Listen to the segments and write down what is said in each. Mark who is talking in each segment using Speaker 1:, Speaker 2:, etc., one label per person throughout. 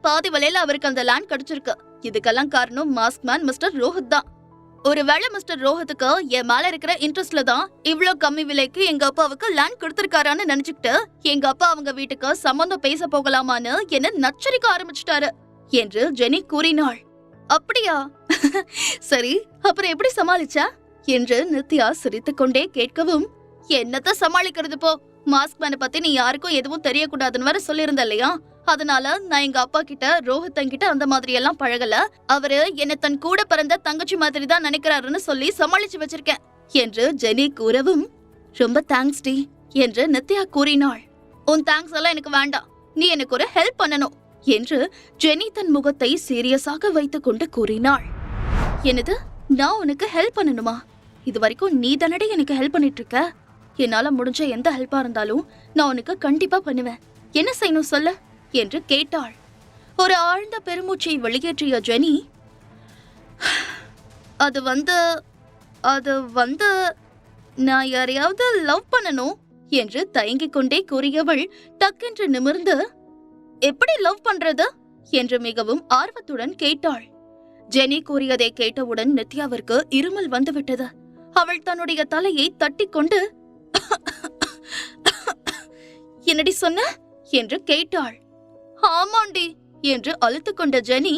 Speaker 1: பாதி விலையில அவருக்கு அந்த லேண்ட் கிடைச்சிருக்கு. இதுக்கெல்லாம் காரணம் மாஸ்க் மேன் மிஸ்டர் ரோஹித் தான். ஒருவேளை மிஸ்டர் ரோஹித்துக்கு என் மேல இருக்கிற இன்ட்ரெஸ்ட்ல தான் இவ்ளோ கம்மி விலைக்கு எங்க அப்பாவுக்கு லேண்ட் கொடுத்திருக்காரான்னு நினைச்சுக்கிட்டு எங்க அப்பா அவங்க வீட்டுக்கு சம்பந்தம் பேச போகலாமான்னு என்ன நச்சரிக்க ஆரம்பிச்சுட்டாரு என்று ஜெனி கூறினாள். அப்படியா? சரி, அப்புறம் எப்படி சமாளிச்சா என்று நித்யா சிரித்துக்கொண்டே கேட்கவும், என்னத்த சமாளிக்கிறது போ, மாஸ்க் மேனை பத்தி நீ யாருக்கும் எதுவும் தெரியக்கூடாதுன்னு வேற சொல்லியிருந்த இல்லையா? அதனால நான் எங்க அப்பா கிட்ட ரோஹித் கிட்ட அந்த மாதிரி எல்லாம் பழகல, அவரு என்ன தன் கூட பிறந்த தங்கச்சி மாதிரி தான் நினைக்கிறாருன்னு சொல்லி சமாளிச்சு வச்சிருக்கேன் என்று ஜெனி கூறவும், ரொம்ப தேங்க்ஸ் டி என்று நித்யா கூறினாள். உன் தேங்க்ஸ் எல்லாம் எனக்கு வேண்டாம், நீ எனக்கு ஒரு ஹெல்ப் பண்ணணும் என்று ஜெனி தன் முகத்தை சீரியஸாக வைத்துக் கொண்டு கூறினாள். என்னது, நான் உனக்கு ஹெல்ப் பண்ணணுமா? இது வரைக்கும் நீ தானடி எனக்கு ஹெல்ப் பண்ணிட்டு இருக்க. என்னால முடிஞ்ச எந்த ஹெல்ப்பா இருந்தாலும் நான் உனக்கு கண்டிப்பா பண்ணுவேன். என்ன செய்யணும் சொல்ல என்று கேட்டாள். ஒரு ஆழ்ந்த பெருமூச்சை வெளியேற்றிய ஜெனி, அது வந்து நான் யாரையாவது லவ் பண்ணணும் என்று தயங்கிக் கொண்டே கூறியவள் டக்கென்று நிமிர்ந்து, எப்படி லவ் பண்றது என்று மிகவும் ஆர்வத்துடன் கேட்டாள். ஜெனி கூறியதை கேட்டவுடன் நித்யாவிற்கு இருமல் வந்துவிட்டது. அவள் தன்னுடைய தலையை தட்டிக்கொண்டு, என்னடி சொன்ன என்று கேட்டாள். ஆமாண்டி என்று அழுத்துக்கொண்ட ஜெனி,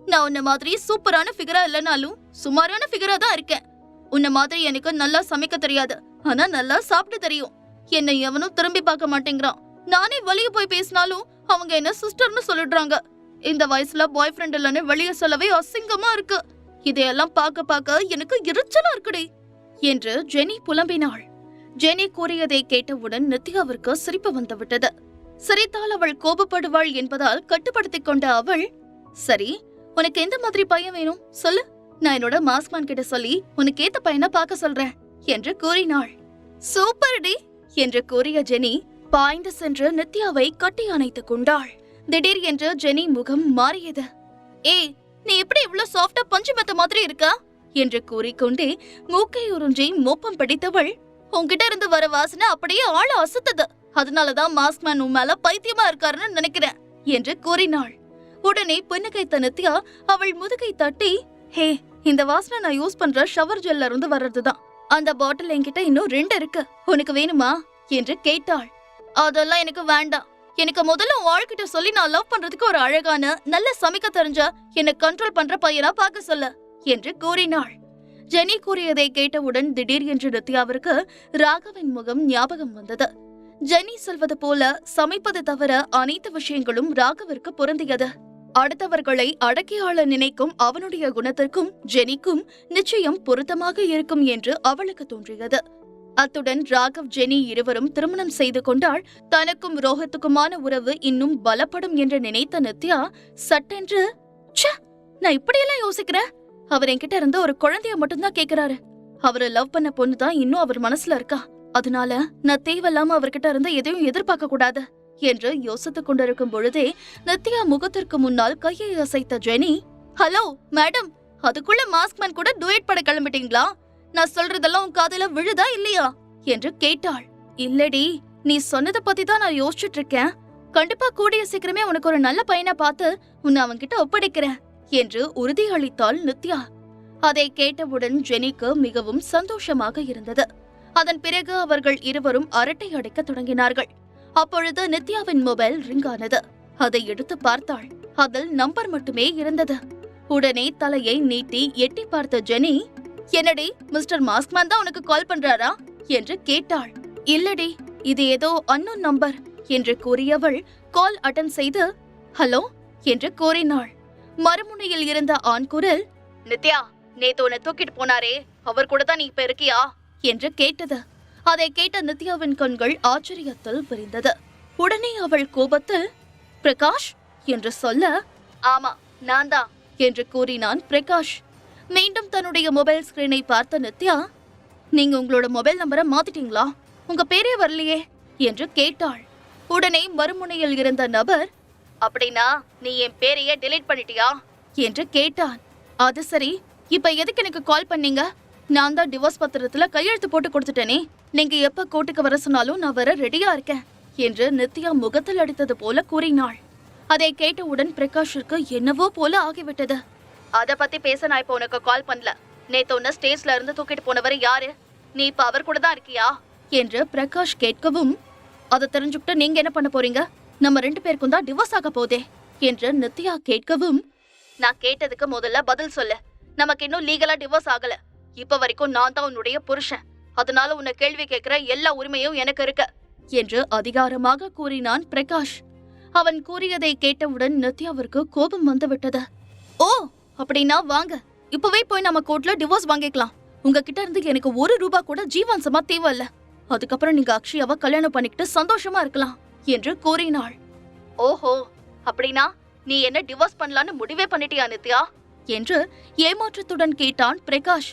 Speaker 1: நான் உன்ன மாதிரி சூப்பரான ஃபிகரா இல்லனாலும் சுமாரான ஃபிகரா தான் இருக்கேன். உன்ன மாதிரி எனக்கு நல்லா சமைக்க தெரியாது, ஆனா நல்லா சாப்பிட தெரியும். என்னை எவனும் திரும்பி பார்க்க மாட்டேங்கிறான். நானே வெளியே போய் பேசினாலும் அவங்க என்ன சிஸ்டர்னு சொல்லிடுறாங்க. இந்த வயசுல பாய் ஃப்ரெண்ட் இல்லன்னு வெளியே சொல்லவே அசிங்கமா இருக்கு. இதையெல்லாம் பார்க்க எனக்கு எரிச்சலா இருக்குடி என்று ஜெனி புலம்பினாள். ஜெனி கூறியதை கேட்டவுடன் நித்யாவிற்கு சிரிப்பு வந்துவிட்டது. சிரித்தால் அவள் கோபப்படுவாள் என்பதால் கட்டுப்படுத்திக் கொண்ட அவள், சரி, உனக்கு எந்த மாதிரி பையன் வேணும் சொல்லு, நான் என்னோட மாஸ்க்மேன் கிட்ட சொல்லி உனக்கு ஏத்த பையனை பார்க்க சொல்றேன் என்று கூறினாள். சூப்பர் டி என்று கூறிய ஜெனி பாய்ந்து சென்று நித்யாவை கட்டி அணைத்துக் கொண்டாள். திடீர் என்று ஜெனி முகம் மாறியது. ஏய், நீ எப்படி இவ்வளவு சாஃப்டா பஞ்சு மெத்த மாதிரி இருக்கா என்று கூறிக்கொண்டே மூக்கை உறிஞ்சி மோப்பம் பிடித்தவள், உன்கிட்ட இருந்து வர வாசனை அப்படியே ஆள அசுத்தது, அதனாலதான் மாஸ்க் மேன் உன் மேல பைத்தியமா இருக்காருன்னு நினைக்கிறேன் என்று கூறினாள். உடனே புன்னகைத்த நித்யா அவள் முதுகை தட்டி, ஹே, இந்த வாசனை நான் யூஸ் பண்ற ஷவர் ஜெல்ல இருந்து வர்றதுதான். அந்த பாட்டில் என்கிட்ட இன்னும் 2 இருக்கு, உனக்கு வேணுமா என்று கேட்டாள். அதெல்லாம் எனக்கு வேண்டாம். எனக்கு முதல்ல வாழ்கிட்ட சொல்லி நான் லவ் பண்றதுக்கு ஒரு அழகான நல்ல சமைக்க தெரிஞ்ச என்னை கண்ட்ரோல் பண்ற பையனா பார்க்க சொல்ல என்று கூறினாள். ஜெனி கூறியதை கேட்டவுடன் திடீர் என்று நித்யாவிற்கு ராகவின் முகம் ஞாபகம் வந்தது. ஜெனி சொல்வது போல சமைப்பது தவிர அனைத்து விஷயங்களும் ராகவிற்கு பொருந்தியது. அடுத்தவர்களை அடக்கியாள நினைக்கும் அவனுடைய குணத்திற்கும் ஜெனிக்கும் நிச்சயம் பொருத்தமாக இருக்கும் என்று அவளுக்கு தோன்றியது. அத்துடன் ராகவ் ஜெனி இருவரும் திருமணம் செய்து கொண்டால் தனக்கும் ரோஹித்துக்குமான உறவு இன்னும் பலப்படும் என்று நினைத்த நித்யா சட்டென்று, நான் இப்படியெல்லாம் யோசிக்கிறேன், அவர் என்கிட்ட இருந்து ஒரு குழந்தைய மட்டும்தான் கேக்குறாரு, அவரை லவ் பண்ண பொண்ணுதான் இன்னும் அவர் மனசுல இருக்கா, அதனால நான் தேவையில்லாம அவர்கிட்ட இருந்து எதையும் எதிர்பார்க்க கூடாது என்று யோசித்துக் கொண்டிருக்கும் பொழுதே நித்யா முகத்திற்கு முன்னால் கையை அசைத்த ஜெனி, ஹலோ மேடம், அதுக்குள்ள மாஸ்க்மேன் கூட டூயட் பட கிளம்பிட்டீங்களா? நான் சொல்றதெல்லாம் உன் காதுல விழுதா இல்லையா என்று கேட்டாள். இல்லடி, நீ சொன்னதை பத்தி தான் நான் யோசிச்சுட்டு இருக்கேன். கண்டிப்பா கூடிய சீக்கிரமே உனக்கு ஒரு நல்ல பையனை பார்த்து உன்னை அவன்கிட்ட ஒப்படைக்கிறேன் என்று உறுதியளித்தாள் நித்யா. அதை கேட்டவுடன் ஜெனிக்கு மிகவும் சந்தோஷமாக இருந்தது. அதன் பிறகு அவர்கள் இருவரும் அரட்டை அடிக்க தொடங்கினார்கள். அப்பொழுது நித்யாவின் மொபைல் ரிங் ஆனது. அதை எடுத்து பார்த்தாள். அதில் நம்பர் மட்டுமே இருந்தது. உடனே தலையை நீட்டி எட்டி பார்த்த ஜெனி, என்னடி, மிஸ்டர் மாஸ்க்மேன் தான் உனக்கு கால் பண்றாரா என்று கேட்டாள். இல்லடி, இது ஏதோ அன்னோன் நம்பர் என்று கூறியவள் கால் அட்டன் செய்து ஹலோ என்று கூறினாள். மறுமுனையில் இருந்த ஆண் குரல், நித்யா, நேத்து உன்னை தூக்கிட்டு போனாரே, அவர் கூட தான் நீ இப்ப இருக்கியா என்று கேட்டது. அதை கேட்ட நித்யாவின் கண்கள் ஆச்சரியத்தில் விரிந்தது. உடனே அவள் கோபத்தில், பிரகாஷ் என்று சொல்ல, ஆமா நான் தான் என்று கூறினான் பிரகாஷ். மீண்டும் தன்னுடைய மொபைல் ஸ்கிரீனை பார்த்த நித்யா, நீங்க உங்களோட மொபைல் நம்பரை மாத்திட்டீங்களா? உங்க பேரே வரலையே என்று கேட்டாள். உடனே மறுமுனையில் இருந்த நபர், அப்படின்னா நீ என் பேரையே டெலீட் பண்ணிட்டியா என்று கேட்டான். அது சரி, இப்ப எதுக்கு எனக்கு கால் பண்ணீங்க? நான் தான் டிவோர்ஸ் பத்திரத்துல கையெழுத்து போட்டு கொடுத்துட்டேனே, நீங்க எப்ப கோர்ட்டுக்கு வர சொன்னாலும் நான் வர ரெடியா இருக்கேன் என்று நித்யா முகத்தில் அடித்தது போல கூறினாள். அதை கேட்டவுடன் பிரகாஷிற்கு என்னவோ போல ஆகிவிட்டது. அத பத்தி பேச நான் இப்ப உனக்கு கால் பண்ணல. நேத்து உன்ன ஸ்டேஜ்ல இருந்து தூக்கிட்டு போனவர் யாரு? நீ இப்ப அவர் கூட தான் இருக்கியா என்று பிரகாஷ் கேட்கவும், அதை தெரிஞ்சுக்கிட்டு நீங்க என்ன பண்ண போறீங்க? நம்ம 2 பேருக்கும் தான் டிவோர்ஸ் ஆக போதே என்று நித்யா கேட்கவும், நான் கேட்டதுக்கு முதல்ல பதில் சொல்லு. நமக்கு இன்னும் லீகலா டிவோர்ஸ் ஆகல. இப்ப வரைக்கும் நான் தான் உன்னுடைய புருஷன். அதனால உன்னை கேள்வி கேட்கிற எல்லா உரிமையும் எனக்கு இருக்கு என்று அதிகாரமாக கூறினான் பிரகாஷ். அவன் கூறியதை கேட்டவுடன் நித்யாவிற்கு கோபம் வந்துவிட்டது. ஓ, அப்படின்னா வாங்க, இப்பவே போய் நம்ம கோர்ட்ல டிவோர்ஸ் வாங்கிக்கலாம். உங்ககிட்ட இருந்து எனக்கு 1 ரூபா கூட ஜீவாம்சமா தேவையில்ல. அதுக்கப்புறம் நீங்க அக்ஷயாவை கல்யாணம் பண்ணிக்கிட்டு சந்தோஷமா இருக்கலாம் என்று கூறினாள். ஓஹோ, அப்படின்னா நீ என்ன டிவோர்ஸ் பண்ணலான்னு முடிவே பண்ணிட்டியா நித்யா என்று ஏமாற்றத்துடன் கேட்டான் பிரகாஷ்.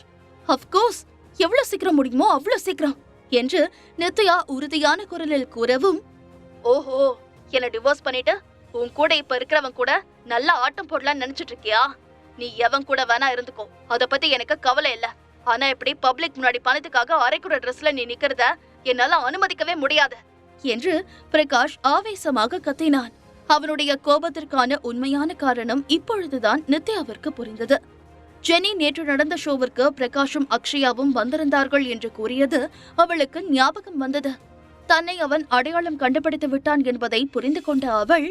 Speaker 1: அஃப்கோர்ஸ், எவ்வளவு சீக்கிரம் முடியுமோ அவ்வளவு சீக்கிரம் என்று நித்யா உறுதியான குரலில் கூறவும், ஓஹோ, என்ன டிவோர்ஸ் பண்ணிட்டு உன் கூட இப்ப இருக்கிறவன் கூட நல்லா ஆட்டம் போடலான்னு நினைச்சிட்டு இருக்கியா? நீ எவன் கூட வேணா இருந்துக்கோ, அத பத்தி எனக்கு கவலை இல்ல. ஆனா இப்படி பப்ளிக் முன்னாடி பணத்துக்காக அரைக்குற ட்ரெஸ்ல நீ நிக்கிறத என்னால அனுமதிக்கவே முடியாது என்று பிரகாஷ் ஆவேசமாக கத்தினான். அவனுடைய கோபத்திற்கான உண்மையான காரணம் இப்பொழுதுதான் நித்யாவிற்கு புரிந்தது. ஜெனி நேற்று நடந்த ஷோவிற்கு பிரகாஷும் அக்ஷயாவும் வந்திருந்தார்கள் என்று கூறியது அவளுக்கு ஞாபகம் வந்தது. தன்னை அவன் அடையாளம் கண்டுபிடித்து விட்டான் என்பதை புரிந்து கொண்ட அவள்,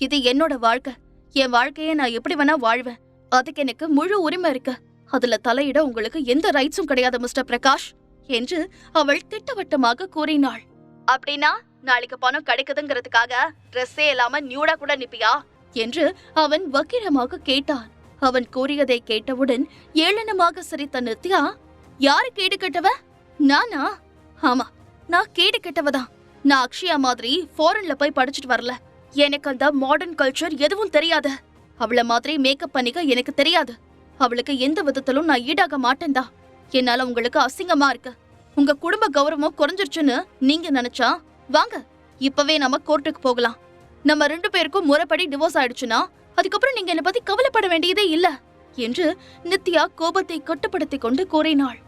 Speaker 1: இது என்னோட வாழ்க்கை, என் வாழ்க்கையை நான் எப்படி வேணா வாழ்வேன். அதுக்கு எனக்கு முழு உரிமை இருக்கு. அதுல தலையிட உங்களுக்கு எந்த ரைட்ஸும் கிடையாது மிஸ்டர் பிரகாஷ் என்று அவள் திட்டவட்டமாக கூறினாள். அப்படின்னா நாளைக்கு பணம் கிடைக்குதுங்கிறதுக்காக ட்ரெஸ்ஸே இல்லாம நியூடா கூட நிப்பியா என்று அவன் வக்கிரமாக கேட்டான். அவன் கூறியதை கேட்டவுடன் ஏளனமாக சிரித்த நித்யா, யாரு கேடு கெட்டவ? நானா? ஆமா, நான் கேடு கெட்டவதான். நான் அக்ஷயா மாதிரி ஃபாரின்ல போய் படிச்சுட்டு வரல. எனக்கு அந்த மாடர்ன் கல்ச்சர் எதுவும் தெரியாது. அவள மாதிரி மேக்கப் பண்ணிக்க எனக்கு தெரியாது. அவளுக்கு எந்த விதத்திலும் நான் ஈடாக மாட்டேன்தா. என்னால உங்களுக்கு அசிங்கமா இருக்கு. உங்க குடும்ப கௌரவம் குறைஞ்சிருச்சுன்னு நீங்க நினைச்சா வாங்க, இப்பவே நம்ம கோர்ட்டுக்கு போகலாம். நம்ம 2 பேருக்கும் முறைப்படி டிவோர்ஸ் ஆயிடுச்சுன்னா அதுக்கப்புறம் நீங்க என்ன பத்தி கவலைப்பட வேண்டியதே இல்ல என்று நித்யா கோபத்தை கட்டுப்படுத்திக் கொண்டு கூறினாள்.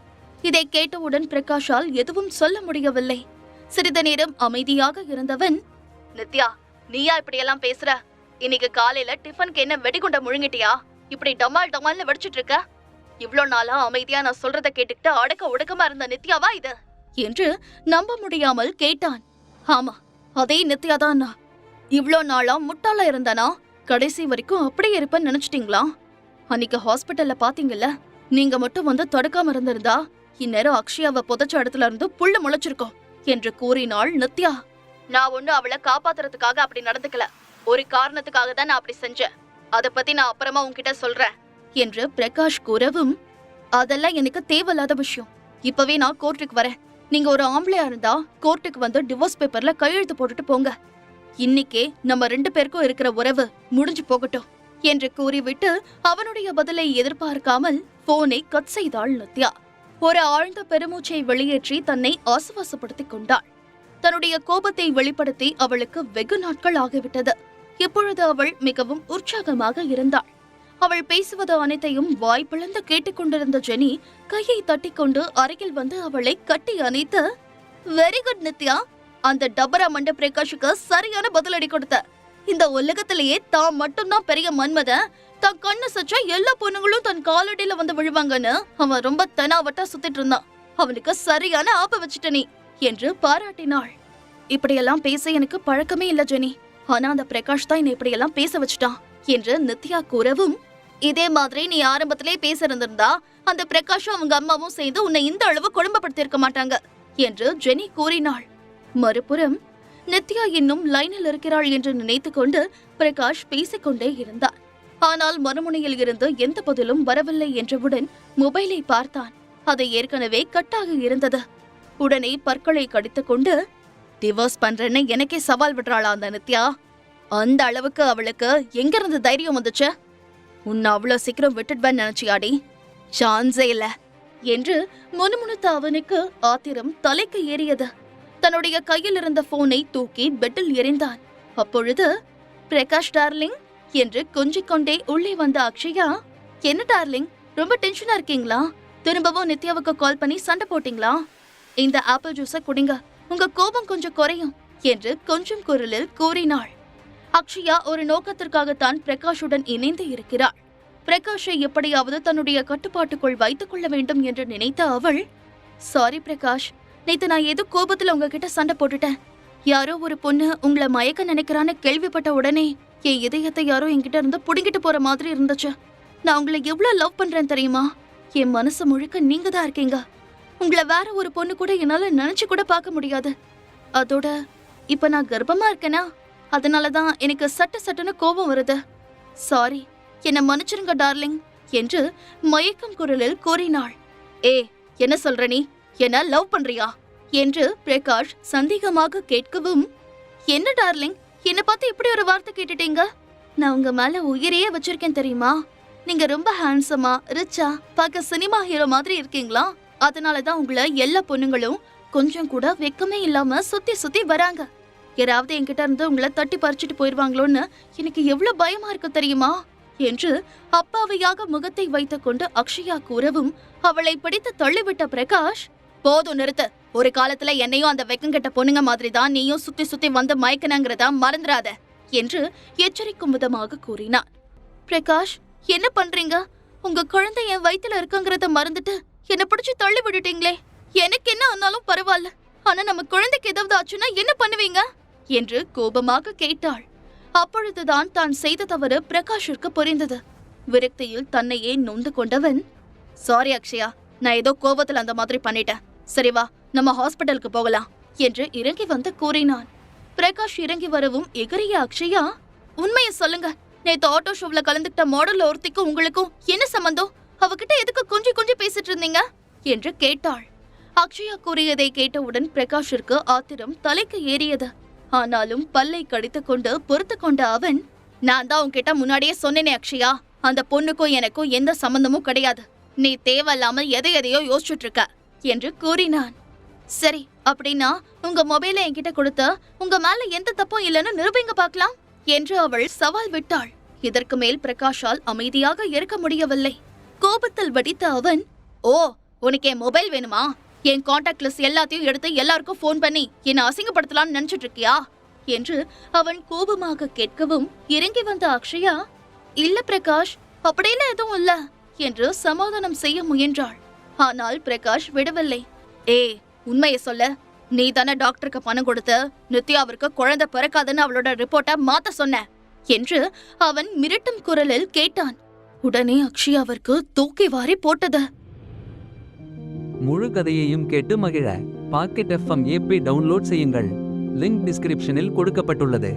Speaker 1: இதை கேட்டவுடன் பிரகாஷால் எதுவும் சொல்ல முடியவில்லை. சிறிது நேரம் அமைதியாக இருந்தவன், நித்யா, நீயா இப்படியெல்லாம் பேசுற? இன்னைக்கு காலையில டிஃபனுக்கு என்ன வெடிகுண்ட முழுங்கிட்டியா? இப்படி டமால் டமால்னு வெடிச்சிட்டு இருக்க? இவ்ளோ நாளா அமைதியா நான் சொல்றத கேட்டுக்கிட்டு அடக்க ஒடுக்கமா இருந்த நித்யாவா இது என்று நம்ப முடியாமல் கேட்டான். ஆமா, அதே நித்யாதான் நான். இவ்ளோ நாளா முட்டாளா இருந்தானா? கடைசி வரைக்கும் அப்படியே இருப்பேன்னு நினைச்சிட்டீங்களா? அன்னைக்கு ஹாஸ்பிட்டல்ல பாத்தீங்கல்ல, நீங்க மட்டும் வந்து தடுக்காம இருந்திருந்தா இந்நேரம் அக்ஷயாவை புதைச்ச இடத்துல இருந்து புல்லு முளைச்சிருக்கோம் என்று கூறினாள் நித்யா. நான் ஒண்ணு அவளை காப்பாத்துறதுக்காக அப்படி நடந்துக்கல. ஒரு காரணத்துக்காக தான் நான் அப்படி செஞ்சேன். அத பத்தி நான் அப்புறமா உன்கிட்ட சொல்றேன் என்று பிரகாஷ் கூறவும், அதெல்லாம் எனக்கு தேவையில்லாத விஷயம். இப்பவே நான் கோர்ட்டுக்கு வரேன். நீங்க ஒரு ஆம்பளையா இருந்தா கோர்ட்டுக்கு வந்து டிவோர்ஸ் பேப்பர்ல கையெழுத்து போட்டுட்டு போங்க. இன்னைக்கே நம்ம 2 பேருக்கும் இருக்கிற உறவு முடிஞ்சு போகட்டும் என்று கூறிவிட்டு அவனுடைய பதிலை எதிர்பார்க்காமல் போனை கட் செய்தாள் நித்யா. ஒரு ஆழ்ந்த பெருமூச்சை வெளியேற்றி தன்னை ஆசுவாசப்படுத்திக் கொண்டாள். தன்னுடைய கோபத்தை வெளிப்படுத்தி அவளுக்கு வெகு நாட்கள் ஆகிவிட்டது. இப்பொழுது அவள் மிகவும் உற்சாகமாக இருந்தாள். அவள் பேசுவது அனைத்தையும் வாய் பிளந்து கேட்டுக்கொண்டிருந்த ஜெனி கையை தட்டிக்கொண்டு அருகில் வந்து அவளை கட்டி அணைத்து, வெரி குட் நித்யா, அந்த டபரா மண்ட பிரகாஷுக்கு சரியான பதிலடி கொடுத்த. இந்த உலகத்திலேயே தான் மட்டும்தான் பெரிய மன்மதன். தான் கண்ணு சச்சா எல்லா பொண்ணுங்களும் தன் காலடியில வந்து விழுவாங்கன்னு அவன் ரொம்ப தெனாவட்டா சுத்திட்டு இருந்தான். அவனுக்கு சரியான ஆப்ப வச்சுட்ட நீ என்று பாராட்டினாள். இப்படியெல்லாம் பேச எனக்கு பழக்கமே இல்ல ஜெனி. ஆனா அந்த பிரகாஷ் தான் என்னை இப்படியெல்லாம் பேச வச்சுட்டான் என்று நித்யா கூறவும், இதே மாதிரி நீ ஆரம்பத்திலே பேச இருந்திருந்தா அந்த பிரகாஷும் அவங்க அம்மாவும் சேர்ந்து உன்னை இந்த அளவு குடும்பப்படுத்தி இருக்க மாட்டாங்க என்று ஜெனி கூறினாள். மறுபுறம் நித்யா இன்னும் லைனில் இருக்கிறாள் என்று நினைத்து கொண்டு பிரகாஷ் பேசிக்கொண்டே இருந்தார். ஆனால் மறுமுனையில் இருந்து எந்த பதிலும் வரவில்லை என்றவுடன் மொபைலை பார்த்தான். அது ஏற்கனவே கட்டாக இருந்தது. உடனே பற்களை கடித்துக் கொண்டு, டிவோர்ஸ் பண்றேன்னு எனக்கே சவால் விடுறாளா அந்த நித்யா? அந்த அளவுக்கு அவளுக்கு எங்கிருந்து தைரியம் வந்துச்சு? உன்னை அவ்வளவு சீக்கிரம் விட்டுடுவேன்னு நினைச்சியாடி? சான்ஸே இல்ல என்று முணுமுணுத்த அவனுக்கு ஆத்திரம் தலைக்கு ஏறியது. தன்னுடைய கையில் இருந்த போனை தூக்கி பெட்டில் எறிந்தான். அப்பொழுது, பிரகாஷ் டார்லிங் என்று கொஞ்சிக் கொண்டே உள்ளே வந்த அக்ஷயா, என்ன டார்லிங், ரொம்ப டென்ஷனா இருக்கீங்களா? திரும்பவும் நித்யாவுக்கு கால் பண்ணி சண்டை போட்டீங்களா? இந்த ஆப்பிள் ஜூஸை குடிங்க, உங்க கோபம் கொஞ்சம் குறையும் என்று கொஞ்சம் குரலில் கூறினாள். அக்ஷயா ஒரு நோக்கத்திற்காகத்தான் பிரகாஷுடன் இணைந்து இருக்கிறாள். பிரகாஷை எப்படியாவது தன்னுடைய கட்டுப்பாட்டுக்குள் வைத்துக் கொள்ள வேண்டும் என்று நினைத்த அவள், சாரி பிரகாஷ், நேத்து நான் ஏதோ கோபத்துல உங்ககிட்ட சண்டை போட்டுட்டேன். யாரோ ஒரு பொண்ணு உங்களை மயக்க நினைக்கிறான்னு கேள்விப்பட்ட உடனே என் இதயத்தை யாரோ என்கிட்ட இருந்து புடுங்கிட்டு போற மாதிரி இருந்துச்சு. நான் உங்களை எவ்வளவு லவ் பண்றேன் தெரியுமா? என் மனசு முழுக்க நீங்க தான் இருக்கீங்க. உங்களை வேற ஒரு பொண்ணு கூட என்னால நினைச்சு கூட பார்க்க முடியாது. அதோட இப்ப நான் கர்ப்பமா இருக்கேனா, அதனாலதான் எனக்கு சட்டுன்னு கோபம் வருது. சாரி, என்ன மன்னிச்சிருங்க டார்லிங் என்று மயக்கம் குரலில் கூறினாள். ஏ, என்ன சொல்ற நீ? என்ன லவ் பண்றியா என்று பிரகாஷ் சந்தேகமாக கேட்கவும், என்ன டார்லிங், என்ன பார்த்து இப்படி ஒரு வார்த்தை கேட்டுட்டீங்க? நான் உங்க மேல உயிரையே வச்சிருக்கேன் தெரியுமா? நீங்க ரொம்ப ஹேண்ட்ஸமா, ரிச்சா, பார்க்க சினிமா ஹீரோ மாதிரி இருக்கீங்களா? அதனாலதான் உங்களை எல்லா பொண்ணுங்களும் கொஞ்சம் கூட வெக்கமே இல்லாம சுத்தி வராங்க. யாராவது என்கிட்ட இருந்து உங்களை தட்டி பறிச்சுட்டு போயிருவாங்களோன்னு எனக்கு எவ்வளவு பயமா இருக்கு தெரியுமா என்று அப்பாவையாக முகத்தை வைத்துக் கொண்டு அக்ஷயா கூறவும், அவளை பிடித்து தள்ளிவிட்ட பிரகாஷ், போதும் நிறுத்து. ஒரு காலத்துல என்னையும் அந்த வெக்கங்கெட்ட பொண்ணுங்க மாதிரி தான் நீயும் சுத்தி வந்து மயக்கனங்கிறதா மறந்துடாத என்று எச்சரிக்கும் விதமாக கூறினான். பிரகாஷ், என்ன பண்றீங்க? உங்க குழந்தை என் வயித்துல இருக்குங்கிறத மறந்துட்டு என்ன பிடிச்சு தள்ளி விட்டுட்டீங்களே. எனக்கு என்ன ஆனாலும் பரவாயில்ல, ஆனா நம்ம குழந்தைக்கு ஏதாவது ஆச்சுன்னா என்ன பண்ணுவீங்க என்று கோபமாக கேட்டாள். அப்பொழுதுதான் தான் செய்த தவறு பிரகாஷிற்கு புரிந்தது. விரக்தியில் தன்னையே நொந்து கொண்டவன், சாரி அக்ஷயா, நான் ஏதோ கோபத்துல அந்த மாதிரி பண்ணிட்டேன். சரி வா, நம்ம ஹாஸ்பிட்டலுக்கு போகலாம் என்று இறங்கி வந்து கூறினான். பிரகாஷ் இறங்கி வரவும் எகிரிய அக்ஷயா, உண்மையை சொல்லுங்க, நேத்து ஆட்டோ ஷோவ்ல கலந்துக்கிட்ட மாடல் ஒருத்திக்கும் உங்களுக்கும் என்ன சம்பந்தம்? அவகிட்ட எதுக்கு கொஞ்சி பேசிட்டு இருந்தீங்க என்று கேட்டாள். அக்ஷயா கூறியதை கேட்டவுடன் பிரகாஷிற்கு ஆத்திரம் தலைக்கு ஏறியது. ஆனாலும் பல்லை கடித்துக் கொண்டு பொறுத்து கொண்ட அவன், நான் தான் உன்கிட்ட முன்னாடியே சொன்னேனே அக்ஷயா, அந்த பொண்ணுக்கும் எனக்கும் எந்த சம்பந்தமும் கிடையாது. நீ தேவையில்லாம எதையோ யோசிச்சுட்டு இருக்க என்று கூறினான். சரி, அப்படின்னா உங்க மொபைல என்கிட்ட கொடுத்த உங்க மேல எந்த தப்பும் இல்லைன்னு நிரூபிங்க பார்க்கலாம் என்று அவள் சவால் விட்டாள். இதற்கு மேல் பிரகாஷால் அமைதியாக இருக்க முடியவில்லை. கோபத்தில் வடித்த அவன், ஓ, உனக்கு என் மொபைல் வேணுமா? என் கான்டாக்ட் லிஸ்ட் எல்லாத்தையும் எடுத்து எல்லாருக்கும் போன் பண்ணி என்ன அசிங்கப்படுத்தலாம்னு நினைச்சிட்டு இருக்கியா என்று அவன் கோபமாக கேட்கவும், இறங்கி வந்த அக்ஷயா, இல்ல பிரகாஷ், அப்படியெல்லாம் எதுவும் இல்ல என்று சமாதானம் செய்ய முயன்றாள். ஆனால் பிரகாஷ் விடவில்லை. ஏ, உண்மையை சொல்ல, நீ தானே டாக்டருக்கு பணம் கொடுத்து நித்யாவிற்கு குழந்தை பிறக்காதுன்னு அவளோட ரிப்போர்ட்டை மாத்த சொன்ன என்று அவன் மிரட்டும் குரலில் கேட்டான். உடனே அக்ஷயாவிற்கு தூக்கி வாரி போட்டது.
Speaker 2: முழு கதையையும் கேட்டு மகிழ பாக்கெட் FM ஆப்பை டவுன்லோட் செய்யுங்கள். லிங்க் டிஸ்கிரிப்ஷனில் கொடுக்கப்பட்டுள்ளது.